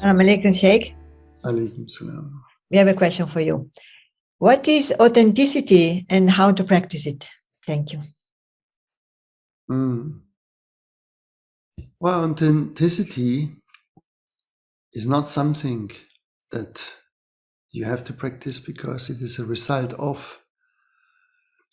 Alaikum, Sheikh. Alaikum salam. We have a question for you. What is authenticity and how to practice it? Thank you. Well, authenticity is not something that you have to practice because it is a result of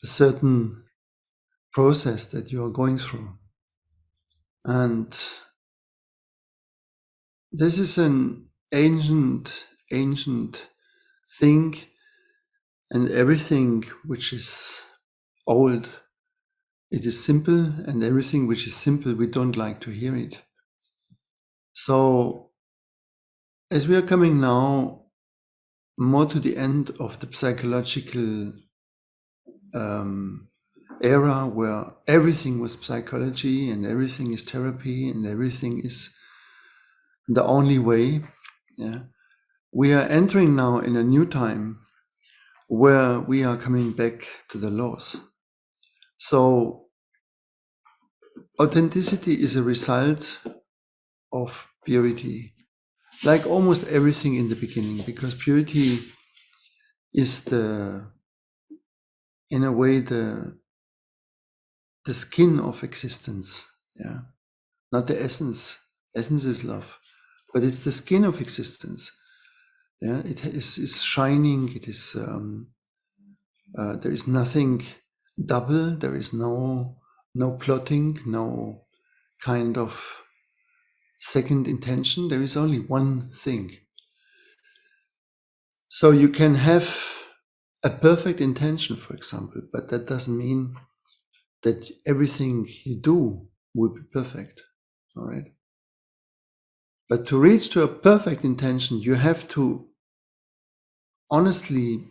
a certain process that you are going through. And this is an ancient thing, and everything which is old, it is simple, and everything which is simple, we don't like to hear it. So as we are coming now more to the end of the psychological era where everything was psychology and everything is therapy and everything is the only way, we are entering now in a new time where we are coming back to the laws. So authenticity is a result of purity, like almost everything in the beginning, because purity is in a way the skin of existence, not the essence. Essence is love, but it's the skin of existence. It is shining. It is there is nothing double. There is no plotting, no kind of second intention. There is only one thing. So you can have a perfect intention, for example, but that doesn't mean that everything you do will be perfect. All right. But to reach to a perfect intention, you have to honestly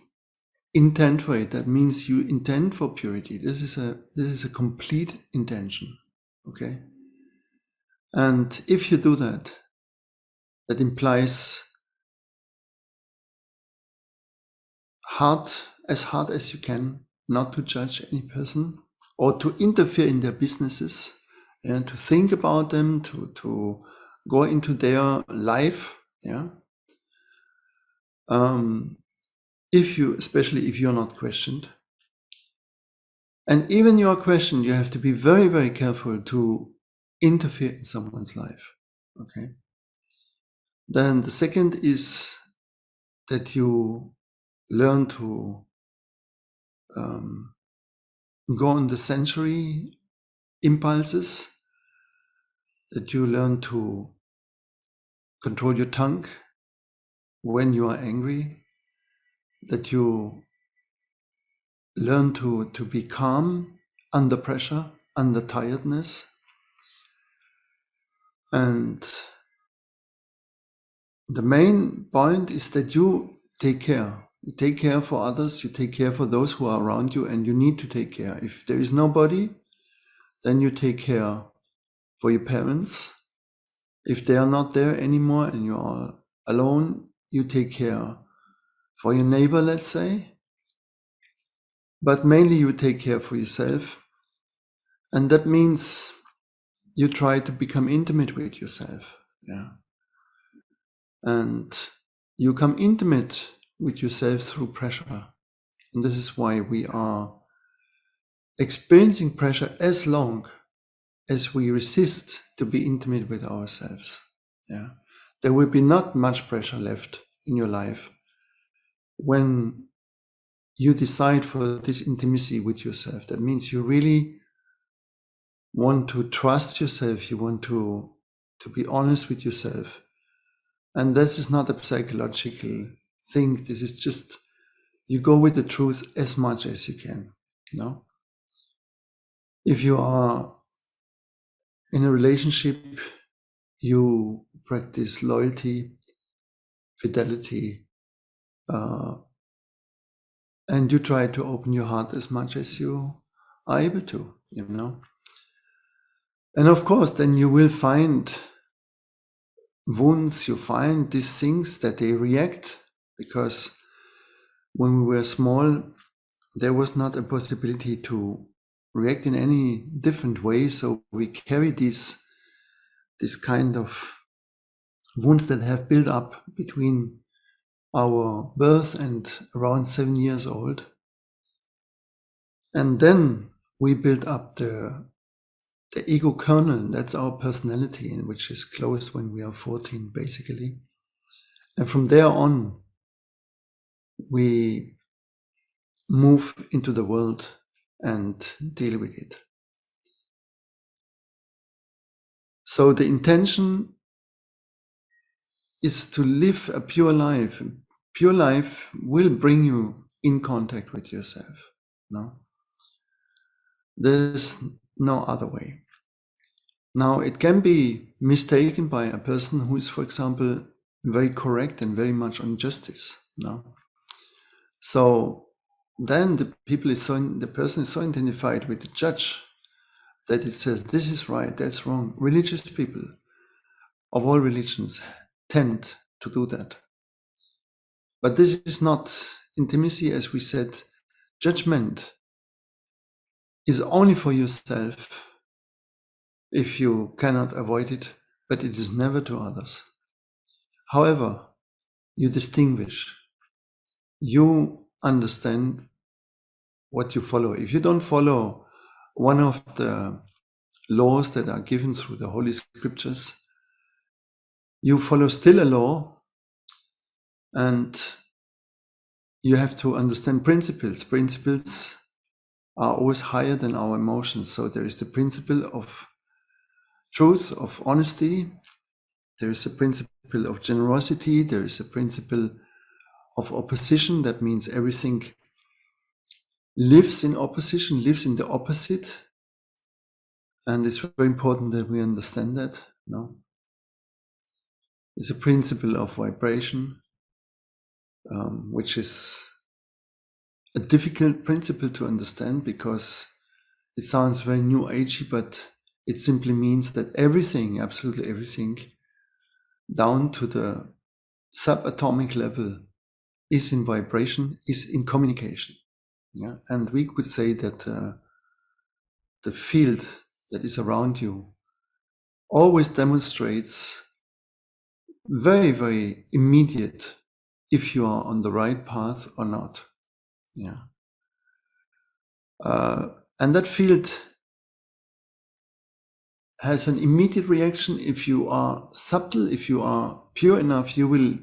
intend for it. That means you intend for purity. This is a complete intention. Okay. And if you do that, that implies as hard as you can, not to judge any person or to interfere in their businesses and to think about them, to go into their life. Especially if you're not questioned. And even you are questioned, you have to be very, very careful to interfere in someone's life. Okay. Then the second is that you learn to go on the sensory impulses, that you learn to control your tongue when you are angry, that you learn to be calm under pressure, under tiredness. And the main point is that you take care. You take care for others, you take care for those who are around you, and you need to take care. If there is nobody, then you take care for your parents. If they are not there anymore and you are alone, you take care for your neighbor, let's say. But mainly you take care for yourself. And that means you try to become intimate with yourself. And you come intimate with yourself through pressure. And this is why we are experiencing pressure as long as we resist to be intimate with ourselves. There will be not much pressure left in your life when you decide for this intimacy with yourself. That means you really want to trust yourself. You want to be honest with yourself. And this is not a psychological thing. This is just, you go with the truth as much as you can. If you are in a relationship, you practice loyalty, fidelity, and you try to open your heart as much as you are able to, And of course, then you will find wounds, you find these things that they react, because when we were small, there was not a possibility to react in any different way. So we carry this kind of wounds that have built up between our birth and around 7 years old. And then we build up the ego kernel, that's our personality, which is closed when we are 14, basically. And from there on, we move into the world and deal with it. So the intention is to live a pure life. Pure life will bring you in contact with yourself. No? There's no other way. Now, it can be mistaken by a person who is, for example, very correct and very much on justice. No? So then the person is so identified with the judge that it says, this is right, that's wrong. Religious people of all religions tend to do that. But this is not intimacy, as we said. Judgment is only for yourself if you cannot avoid it, but it is never to others. However, you distinguish. You understand what you follow. If you don't follow one of the laws that are given through the Holy Scriptures, you follow still a law, and you have to understand principles. Principles are always higher than our emotions. So there is the principle of truth, of honesty. There is a principle of generosity. There is a principle of opposition. That means everything lives in opposition, lives in the opposite. And it's very important that we understand that. No? It's a principle of vibration, which is a difficult principle to understand because it sounds very new agey, but it simply means that everything, absolutely everything, down to the subatomic level is in vibration, is in communication. Yeah? And we could say that the field that is around you always demonstrates very, very immediate if you are on the right path or not. Yeah. And that field has an immediate reaction. If you are subtle, if you are pure enough, you will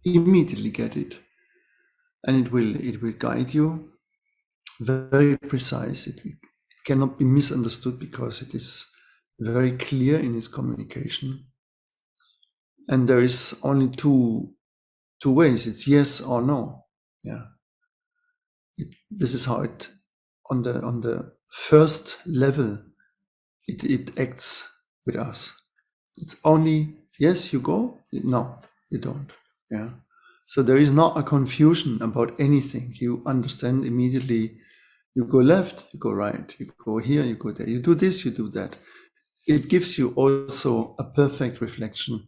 immediately get it, and it will guide you. Very precise. It cannot be misunderstood because it is very clear in its communication. And there is only two ways. It's yes or no. Yeah. This is how it on the first level it acts with us. It's only yes, you go, no, you don't. Yeah. So there is not a confusion about anything. You understand immediately. You go left, you go right, you go here, you go there. You do this, you do that. It gives you also a perfect reflection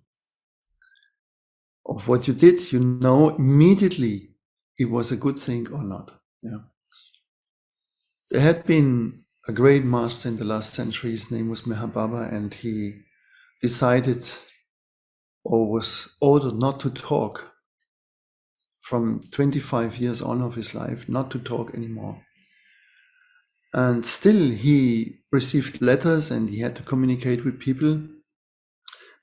of what you did. You know immediately it was a good thing or not. Yeah. There had been a great master in the last century. His name was Meher Baba, and he decided or was ordered not to talk from 25 years on of his life, not to talk anymore. And still he received letters and he had to communicate with people.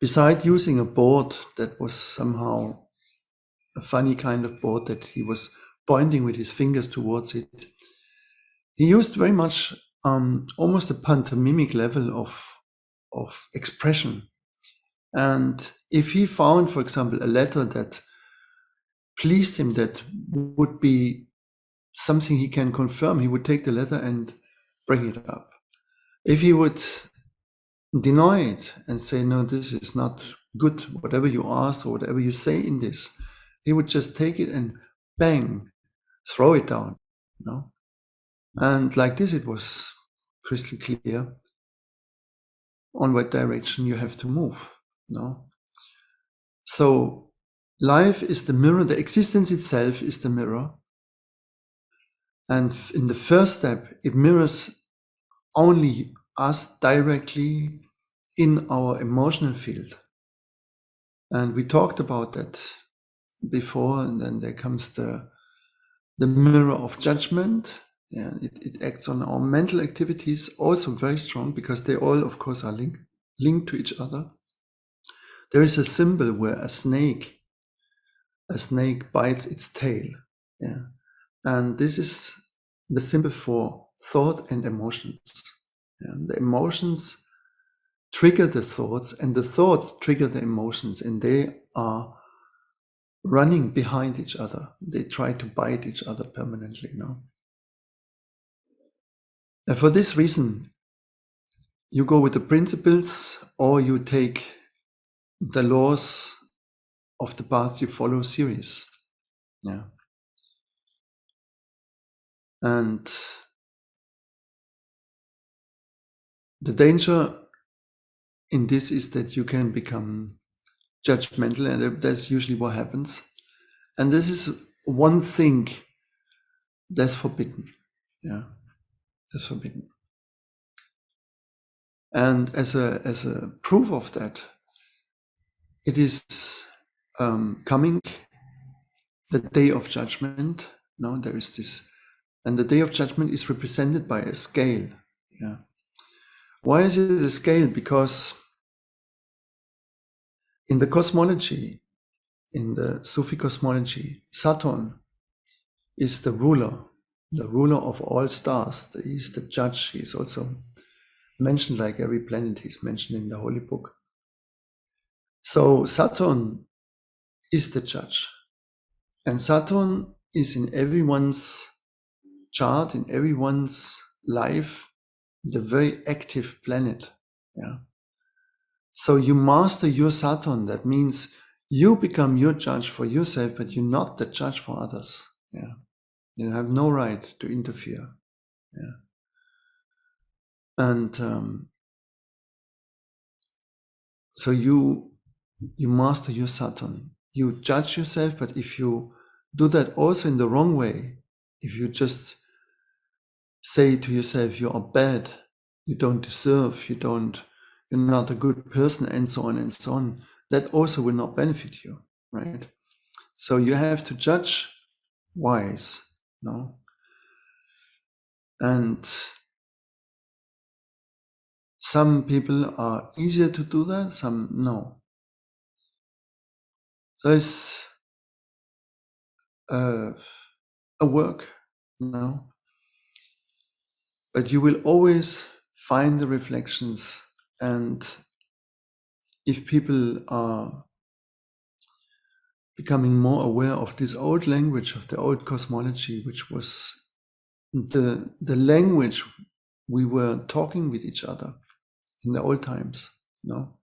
Besides using a board that was somehow a funny kind of board that he was pointing with his fingers towards it, he used very much almost a pantomimic level of expression. And if he found, for example, a letter that pleased him, that would be something he can confirm, he would take the letter and bring it up. If he would deny it and say, no, this is not good, whatever you ask or whatever you say in this, he would just take it and bang, throw it down. No? And like this, it was crystal clear on what direction you have to move. No? So life is the mirror, the existence itself is the mirror. And in the first step, it mirrors only us directly in our emotional field. And we talked about that before, and then there comes the mirror of judgment. Yeah, it acts on our mental activities also very strong, because they all, of course, are linked to each other. There is a symbol where a snake bites its tail. Yeah. And this is the symbol for thought and emotions. And the emotions trigger the thoughts, and the thoughts trigger the emotions, and they are running behind each other. They try to bite each other permanently now. And for this reason, you go with the principles, or you take the laws of the path you follow serious. Yeah. And the danger in this is that you can become judgmental, and that's usually what happens. And this is one thing that's forbidden. Yeah, that's forbidden. And as a proof of that, it is coming the day of judgment. No, there is this, and the day of judgment is represented by a scale. Yeah. Why is it a scale? Because in the cosmology, in the Sufi cosmology, Saturn is the ruler of all stars. He's the judge. He's also mentioned like every planet. He's mentioned in the Holy Book. So Saturn is the judge. And Saturn is in everyone's chart, in everyone's life, the very active planet. Yeah. So you master your Saturn. That means you become your judge for yourself, but you're not the judge for others. Yeah. You have no right to interfere. Yeah. And so you master your Saturn. You judge yourself, but if you do that also in the wrong way, if you just say to yourself, you are bad, you don't deserve, you're not a good person, and so on, that also will not benefit you, right? So you have to judge wise, no? And some people are easier to do that, some no. So it's a work, no? But you will always find the reflections. And if people are becoming more aware of this old language, of the old cosmology, which was the language we were talking with each other in the old times, no?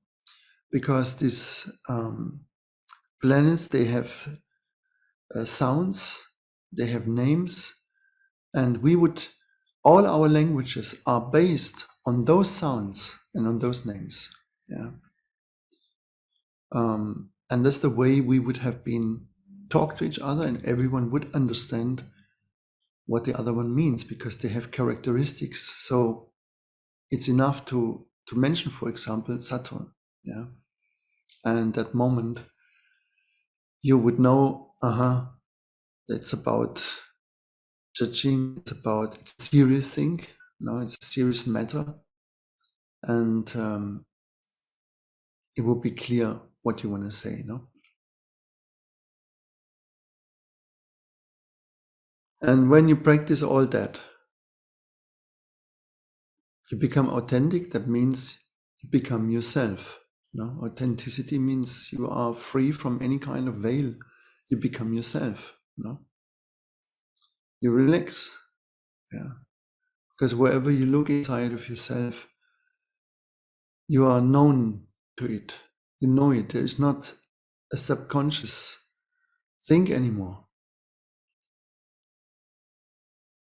Because these planets, they have sounds, they have names, and all our languages are based on those sounds and on those names. Yeah. And that's the way we would have been talk to each other, and everyone would understand what the other one means, because they have characteristics. So it's enough to mention, for example, Saturn. Yeah. And that moment you would know, it's about judging, it's a serious thing. No, it's a serious matter. And it will be clear what you want to say, no? And when you practice all that, you become authentic. That means you become yourself. No, authenticity means you are free from any kind of veil. You become yourself. No, you relax. Yeah, because wherever you look inside of yourself, you are known to it. You know it. There is not a subconscious thing anymore.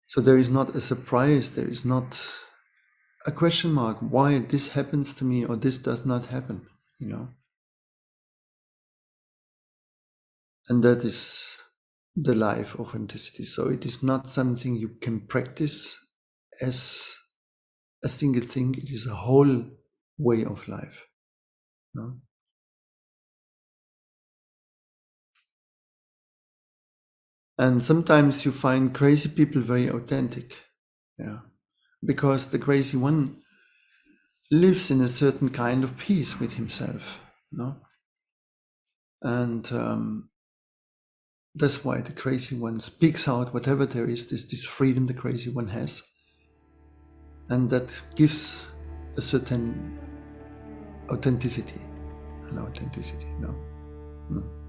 So there is not a surprise. There is not a question mark why this happens to me or this does not happen. You know. And that is the life of authenticity. So it is not something you can practice as a single thing. It is a whole way of life. No? And sometimes you find crazy people very authentic, yeah, because the crazy one lives in a certain kind of peace with himself, no? And that's why the crazy one speaks out whatever there is, this freedom the crazy one has, and that gives a certain authenticity, no? Mm.